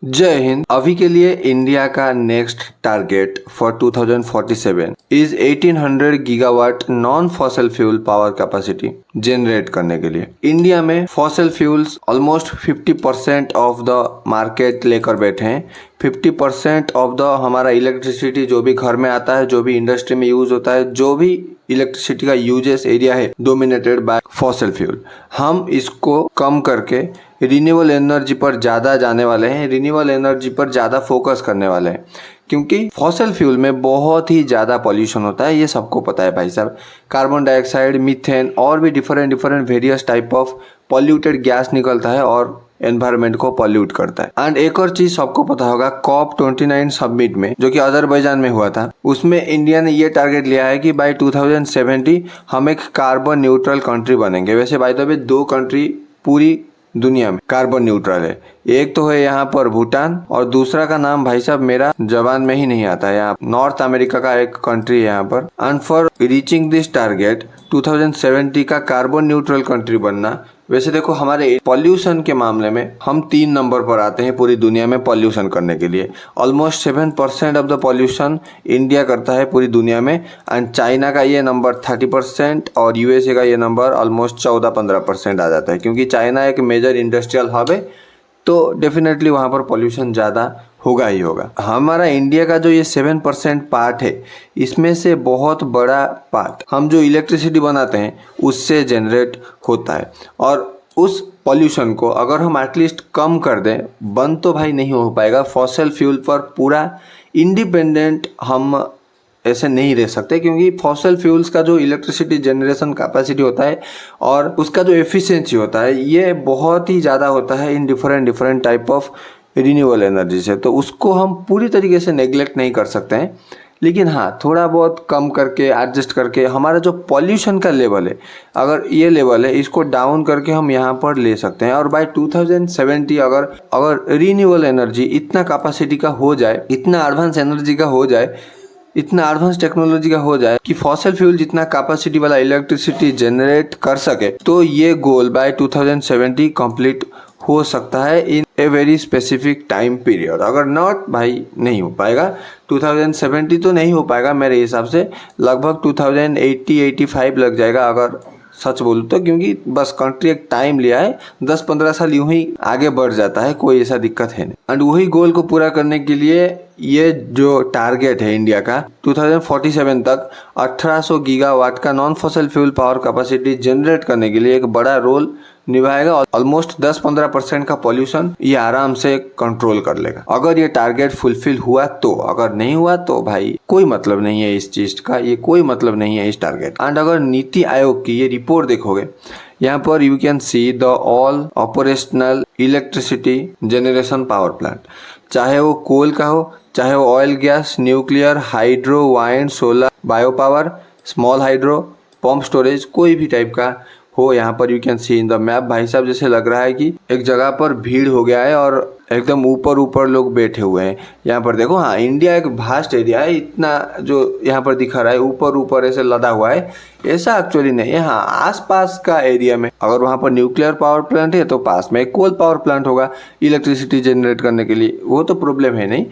जय हिंद। अभी के लिए इंडिया का next target for 2047 is 1800 gigawatt non fossil fuel power capacity generate करने के लिए। इंडिया में fossil fuels almost 50% of the market लेकर बैठे हैं। 50% ऑफ द हमारा इलेक्ट्रिसिटी जो भी घर में आता है, जो भी इंडस्ट्री में यूज होता है, जो भी इलेक्ट्रिसिटी का यूजेस एरिया है डोमिनेटेड बाय फॉसल फ्यूल। हम इसको कम करके रिन्यूएबल एनर्जी पर ज़्यादा जाने वाले हैं, रिन्यूएबल एनर्जी पर ज़्यादा फोकस करने वाले हैं, क्योंकि फॉसल फ्यूल में बहुत ही ज़्यादा पॉल्यूशन होता है। ये सबको पता है भाई साहब। कार्बन डाइऑक्साइड, मीथेन और भी different various type of polluted gas निकलता है और एनवायरमेंट को पॉल्यूट करता है। एंड एक और चीज सबको पता होगा, COP29 समिट में जो कि अजरबैजान में हुआ था, उसमें इंडिया ने ये टारगेट लिया है कि बाय 2070 हम एक कार्बन न्यूट्रल कंट्री बनेंगे। वैसे बाय द वे 2 कंट्री पूरी दुनिया में कार्बन न्यूट्रल है। एक तो है यहाँ पर भूटान और दूसरा का नाम भाई साहब मेरा जबान में ही नहीं आता है। यहाँ नॉर्थ अमेरिका का एक कंट्री है यहाँ पर। And for reaching this target 2070 का कार्बन न्यूट्रल कंट्री बनना, वैसे देखो हमारे पॉल्यूशन के मामले में हम 3 नंबर पर आते हैं पूरी दुनिया में पॉल्यूशन करने के लिए। Almost 7% of the pollution India करता है पूरी दुनिया में। एंड चाइना का ये नंबर 30% और यूएसए का ये नंबर ऑलमोस्ट 14-15% आ जाता है, क्योंकि चाइना एक मेजर इंडस्ट्रियल हब है, तो डेफिनेटली वहाँ पर पॉल्यूशन ज़्यादा होगा ही होगा। हमारा इंडिया का जो ये 7% पार्ट है, इसमें से बहुत बड़ा पार्ट हम जो इलेक्ट्रिसिटी बनाते हैं उससे जनरेट होता है। और उस पॉल्यूशन को अगर हम एटलीस्ट कम कर दें, बंद तो भाई नहीं हो पाएगा। फॉसल फ्यूल पर पूरा इंडिपेंडेंट हम ऐसे नहीं रह सकते, क्योंकि फॉसल फ्यूल्स का जो इलेक्ट्रिसिटी जनरेशन कैपेसिटी होता है और उसका जो एफिशिएंसी होता है, ये बहुत ही ज़्यादा होता है in different type of renewable energy से। तो उसको हम पूरी तरीके से नेग्लेक्ट नहीं कर सकते हैं, लेकिन हाँ थोड़ा बहुत कम करके एडजस्ट करके हमारा जो पॉल्यूशन का लेवल है, अगर ये लेवल है, इसको डाउन करके हम यहाँ पर ले सकते हैं। और बाय 2070 अगर रिन्यूएबल एनर्जी इतना कैपेसिटी का हो जाए, इतना एडवांस एनर्जी का हो जाए, इतना एडवांस टेक्नोलॉजी का हो जाए कि फॉसल फ्यूल जितना कैपेसिटी वाला इलेक्ट्रिसिटी जनरेट कर सके, तो ये गोल बाय 2070 कंप्लीट हो सकता है in a very specific time period. अगर नॉट भाई नहीं हो पाएगा, 2070 तो नहीं हो पाएगा मेरे हिसाब से, लगभग 2080-85 लग जाएगा अगर सच बोलूँ तो, क्योंकि बस कंट्री एक टाइम लिया है, 10-15 साल यूं ही आगे बढ़ जाता है, कोई ऐसा दिक्कत है नहीं। एंड वही गोल को पूरा करने के लिए ये जो टारगेट है इंडिया का 2047 तक 1800 गीगावाट का non fossil fuel power capacity generate करने के लिए एक बड़ा रोल निभाएगा। ऑलमोस्ट 10-15% का पॉल्यूशन ये आराम से कंट्रोल कर लेगा, अगर ये टारगेट फुलफिल हुआ तो। अगर नहीं हुआ तो भाई कोई मतलब नहीं है इस चीज का, ये कोई मतलब नहीं है इस टारगेट। एंड अगर नीति आयोग की ये रिपोर्ट देखोगे, यहाँ पर you can see the all operational electricity generation power plant, चाहे वो कोल का हो, चाहे वो oil gas, nuclear, hydro, wind, solar, bio power, small hydro, pump storage, कोई भी टाइप का हो, यहाँ पर you can see in the map. भाई साहब जैसे लग रहा है कि एक जगह पर भीड़ हो गया है और एकदम ऊपर लोग बैठे हुए हैं। यहाँ पर देखो, हाँ इंडिया एक वास्ट एरिया है, इतना जो यहाँ पर दिखा रहा है ऊपर ऐसे लदा हुआ है, ऐसा एक्चुअली नहीं है। हाँ आसपास का एरिया में अगर वहाँ पर न्यूक्लियर पावर प्लांट है तो पास में एक कोल पावर प्लांट होगा इलेक्ट्रिसिटी जनरेट करने के लिए, वो तो प्रॉब्लम है नहीं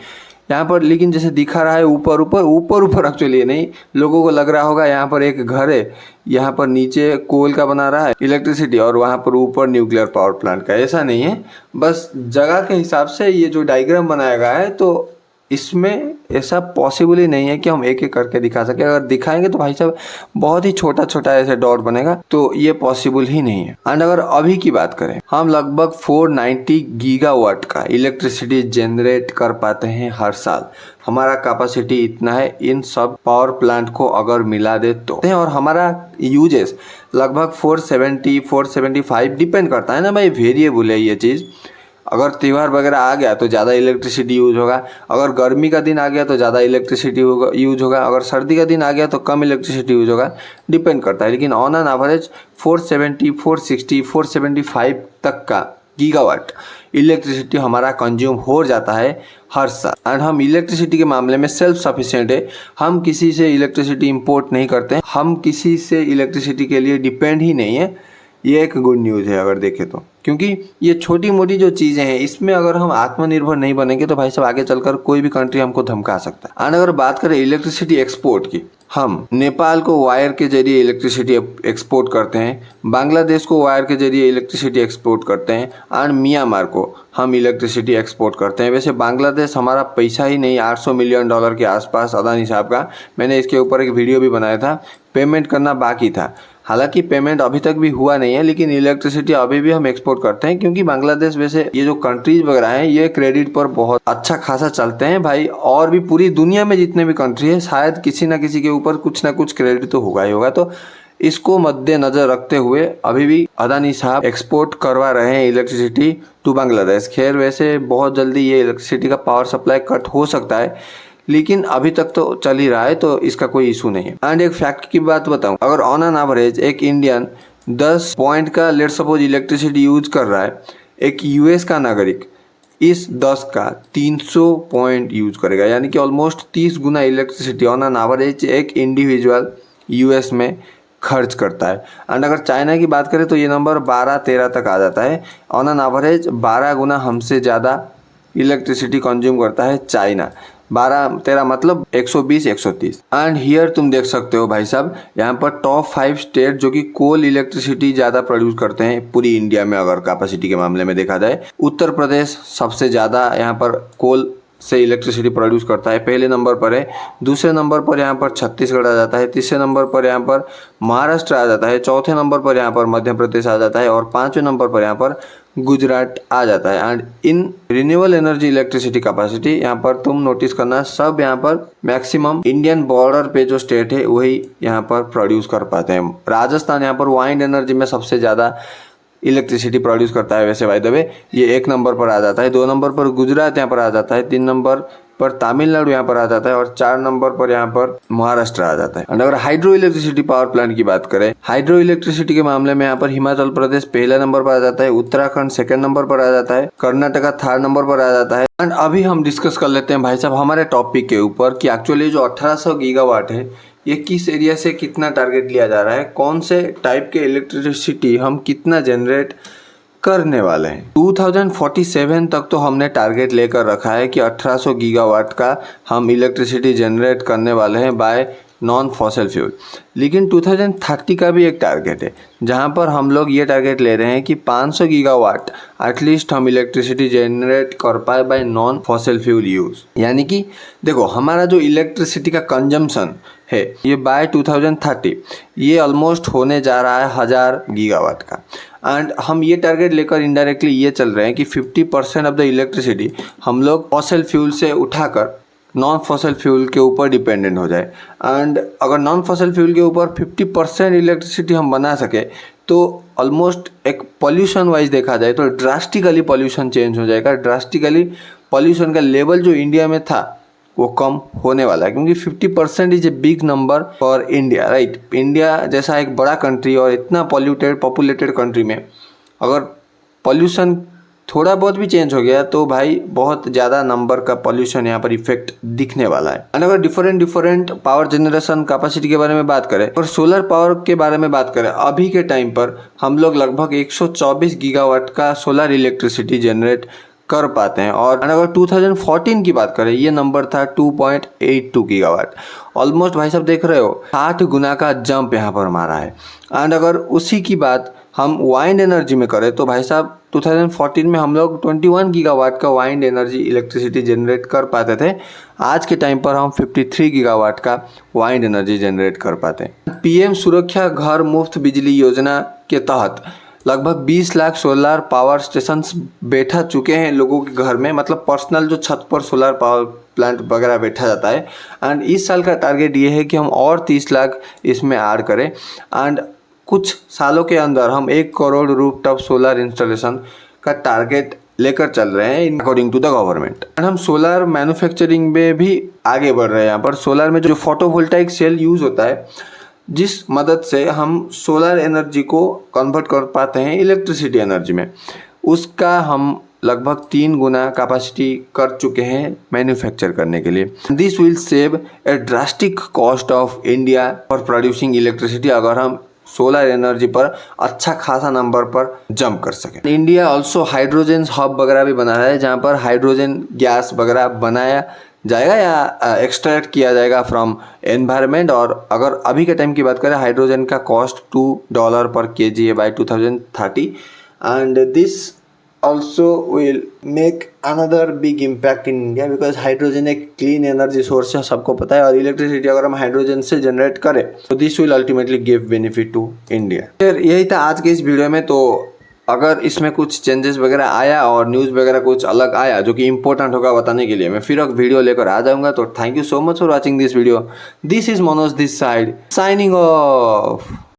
यहाँ पर। लेकिन जैसे दिखा रहा है ऊपर एक्चुअली नहीं, लोगों को लग रहा होगा यहाँ पर एक घर है, यहाँ पर नीचे कोल का बना रहा है इलेक्ट्रिसिटी और वहाँ पर ऊपर न्यूक्लियर पावर प्लांट का। ऐसा नहीं है, बस जगह के हिसाब से ये जो डायग्राम बनाया गया है, तो इसमें ऐसा पॉसिबल ही नहीं है कि हम एक करके दिखा सके। अगर दिखाएंगे तो भाई साहब बहुत ही छोटा ऐसे डॉट बनेगा, तो ये पॉसिबल ही नहीं है। एंड अगर अभी की बात करें, हम लगभग 490 गीगावाट का इलेक्ट्रिसिटी जनरेट कर पाते हैं हर साल। हमारा कैपेसिटी इतना है इन सब पावर प्लांट को अगर मिला दे तो। और हमारा यूजेस लगभग 470-475 डिपेंड करता है ना भाई, वेरिएबल है ये चीज़। अगर त्यौहार वगैरह आ गया तो ज़्यादा इलेक्ट्रिसिटी यूज होगा, अगर गर्मी का दिन आ गया तो ज़्यादा इलेक्ट्रिसिटी यूज होगा, अगर सर्दी का दिन आ गया तो कम इलेक्ट्रिसिटी यूज होगा, डिपेंड करता है। लेकिन ऑन एन एवरेज 470, 460, 475 तक का गीगावाट इलेक्ट्रिसिटी हमारा कंज्यूम हो जाता है हर साल। एंड हम इलेक्ट्रिसिटी के मामले में सेल्फ सफिशिएंट है, हम किसी से इलेक्ट्रिसिटी इंपोर्ट नहीं करते हैं, हम किसी से इलेक्ट्रिसिटी के लिए डिपेंड ही नहीं है। ये एक गुड न्यूज़ है अगर देखें तो। क्योंकि ये छोटी मोटी जो चीज़ें हैं इसमें अगर हम आत्मनिर्भर नहीं बनेंगे तो भाई साहब आगे चलकर कोई भी कंट्री हमको धमका सकता है। एंड अगर बात करें इलेक्ट्रिसिटी एक्सपोर्ट की, हम नेपाल को वायर के जरिए इलेक्ट्रिसिटी एक्सपोर्ट करते हैं, बांग्लादेश को वायर के जरिए इलेक्ट्रिसिटी एक्सपोर्ट करते हैं एंड म्यांमार को हम इलेक्ट्रिसिटी एक्सपोर्ट करते हैं। वैसे बांग्लादेश हमारा पैसा ही नहीं, $800 मिलियन के आसपास अदानी साहब का, मैंने इसके ऊपर एक वीडियो भी बनाया था, पेमेंट करना बाकी था। हालांकि पेमेंट अभी तक भी हुआ नहीं है, लेकिन इलेक्ट्रिसिटी अभी भी हम एक्सपोर्ट करते हैं क्योंकि बांग्लादेश वैसे ये जो कंट्रीज वगैरह हैं ये क्रेडिट पर बहुत अच्छा खासा चलते हैं भाई। और भी पूरी दुनिया में जितने भी कंट्री है शायद किसी ना किसी के ऊपर कुछ ना कुछ क्रेडिट तो होगा ही होगा। तो इसको मद्देनजर रखते हुए अभी भी अदानी साहब एक्सपोर्ट करवा रहे हैं इलेक्ट्रिसिटी टू बांग्लादेश। खैर वैसे बहुत जल्दी ये इलेक्ट्रिसिटी का पावर सप्लाई कट हो सकता है, लेकिन अभी तक तो चल ही रहा है तो इसका कोई इशू नहीं है। एंड एक फैक्ट की बात बताऊं, अगर ऑन एन एवरेज एक इंडियन 10 पॉइंट का लेट सपोज इलेक्ट्रिसिटी यूज कर रहा है, एक यूएस का नागरिक इस 10 का 300 पॉइंट यूज करेगा, यानी कि almost 30 Guna electricity on an average एक इंडिविजुअल यूएस में खर्च करता है। एंड अगर चाइना की बात करें तो ये नंबर 12-13 तक आ जाता है। ऑन एन एवरेज 12 गुना हमसे ज़्यादा इलेक्ट्रिसिटी कंज्यूम करता है चाइना। 12-13 मतलब 120-130। एंड हियर तुम देख सकते हो भाई साहब, यहाँ पर टॉप 5 स्टेट जो कि कोल इलेक्ट्रिसिटी ज़्यादा प्रोड्यूस करते हैं पूरी इंडिया में। अगर कैपेसिटी के मामले में देखा जाए, उत्तर प्रदेश सबसे ज़्यादा यहाँ पर कोल से इलेक्ट्रिसिटी प्रोड्यूस करता है, पहले नंबर पर है। दूसरे नंबर पर यहाँ पर छत्तीसगढ़ आ जाता है, तीसरे नंबर पर यहाँ पर महाराष्ट्र आ जाता है, चौथे नंबर पर यहाँ पर मध्य प्रदेश आ जाता है और 5वें नंबर पर यहाँ पर गुजरात आ जाता है। And in renewable energy electricity capacity यहाँ पर तुम नोटिस करना, सब यहाँ पर मैक्सिमम इंडियन बॉर्डर पे जो स्टेट है वही यहाँ पर प्रोड्यूस कर पाते हैं। राजस्थान यहाँ पर वाइंड एनर्जी में सबसे ज़्यादा इलेक्ट्रिसिटी प्रोड्यूस करता है। वैसे बाय द वे ये 1 नंबर पर आ जाता है, 2 नंबर पर गुजरात यहाँ पर आ जाता है, 3 नंबर पर तमिलनाडु यहाँ पर आ जाता है और 4 नंबर पर यहाँ पर महाराष्ट्र आ जाता है। और अगर हाइड्रो इलेक्ट्रिसिटी पावर प्लांट की बात करें, हाइड्रो इलेक्ट्रिसिटी के मामले में यहाँ पर हिमाचल प्रदेश पहले नंबर पर आ जाता है, उत्तराखंड 2nd नंबर पर आ जाता है, कर्नाटका 3rd नंबर पर आ जाता है। एंड अभी हम डिस्कस कर लेते हैं भाई साहब हमारे टॉपिक के ऊपर कि एक्चुअली जो 1800 गीगावाट है ये किस एरिया से कितना टारगेट लिया जा रहा है, कौन से टाइप के इलेक्ट्रिसिटी हम कितना जनरेट करने वाले हैं। 2047 तक तो हमने टारगेट लेकर रखा है कि 1800 गीगावाट का हम इलेक्ट्रिसिटी जनरेट करने वाले हैं बाय नॉन फॉसिल फ्यूल। लेकिन 2030 का भी एक टारगेट है जहां पर हम लोग ये टारगेट ले रहे हैं कि 500 गीगावाट एटलीस्ट हम इलेक्ट्रिसिटी जनरेट कर pi by non fossil fuel use. यानी कि देखो हमारा जो इलेक्ट्रिसिटी का कंजम्पशन है ये बाय 2030 ये ऑलमोस्ट होने जा रहा है 1000 गीगावाट का। एंड हम ये टारगेट लेकर इनडायरेक्टली ये चल रहे हैं कि 50% ऑफ द इलेक्ट्रिसिटी हम लोग फॉसिल फ्यूल से उठाकर नॉन फॉसिल फ्यूल के ऊपर डिपेंडेंट हो जाए। एंड अगर नॉन फॉसिल फ्यूल के ऊपर 50% इलेक्ट्रिसिटी हम बना सके तो ऑलमोस्ट एक पॉल्यूशन वाइज देखा जाए तो ड्रास्टिकली पॉल्यूशन चेंज हो जाएगा। ड्रास्टिकली पॉल्यूशन का लेवल जो इंडिया में था वो कम होने वाला है, क्योंकि 50% is a big number for India, right. India जैसा एक बड़ा कंट्री और इतना पॉल्यूटेड पॉपुलेटेड कंट्री में अगर पॉल्यूशन थोड़ा बहुत भी चेंज हो गया तो भाई बहुत ज़्यादा नंबर का पॉल्यूशन यहाँ पर इफेक्ट दिखने वाला है। एंड अगर डिफरेंट पावर जनरेशन कैपेसिटी के बारे में बात करें और सोलर पावर के बारे में बात करें, अभी के टाइम पर हम लोग लगभग 124 गीगावाट का सोलर इलेक्ट्रिसिटी जनरेट कर पाते हैं। और अगर 2014 की बात करें ये नंबर था 2.82 गीगावाट। ऑलमोस्ट भाई साहब देख रहे हो 60 गुना का जंप यहाँ पर मारा है। एंड अगर उसी की बात हम वाइंड एनर्जी में करें तो भाई साहब 2014 में हम लोग 21 गीगावाट का वाइंड एनर्जी इलेक्ट्रिसिटी जनरेट कर पाते थे। आज के टाइम पर हम 53 गीगावाट का वाइंड एनर्जी जनरेट कर पाते हैं। पीएम सुरक्षा घर मुफ्त बिजली योजना के तहत लगभग 20 लाख सोलर पावर स्टेशंस बैठा चुके हैं लोगों के घर में, मतलब पर्सनल जो छत पर सोलर पावर प्लांट वगैरह बैठा जाता है। एंड इस साल का टारगेट ये है कि हम और 30 लाख इसमें ऐड करें। एंड कुछ सालों के अंदर हम 1 करोड़ रूफटॉप सोलर इंस्टॉलेशन का टारगेट लेकर चल रहे हैं according to the government. And हम सोलर मैन्युफैक्चरिंग में भी आगे बढ़ रहे हैं। यहाँ पर सोलर में जो फोटोवोल्टाइक सेल यूज़ होता है जिस मदद से हम सोलर एनर्जी को कन्वर्ट कर पाते हैं इलेक्ट्रिसिटी एनर्जी में, उसका हम लगभग 3 गुना कैपेसिटी कर चुके हैं मैन्युफैक्चर करने के लिए। This will save A drastic cost of India for producing electricity. अगर हम सोलर एनर्जी पर अच्छा खासा नंबर पर जंप कर सके। इंडिया ऑल्सो हाइड्रोजन हब वगैरह भी बना है जहाँ पर हाइड्रोजन गैस वगैरह बनाया जाएगा या एक्सट्रैक्ट किया जाएगा फ्रॉम एनवायरनमेंट। और अगर अभी के टाइम की बात करें हाइड्रोजन का कॉस्ट $2 पर kg है by 2030 and this also will make another big impact in India because hydrogen एक क्लीन एनर्जी सोर्स है, सबको पता है। और इलेक्ट्रिसिटी अगर हम हाइड्रोजन से जनरेट करें तो this will ultimately give benefit to India. फिर यही था आज के इस वीडियो में। तो अगर इसमें कुछ चेंजेस वगैरह आया और न्यूज़ वगैरह कुछ अलग आया जो कि इंपॉर्टेंट होगा बताने के लिए, मैं फिर एक वीडियो लेकर आ जाऊंगा। तो thank you so much for watching this video. This is Manoj this side signing off.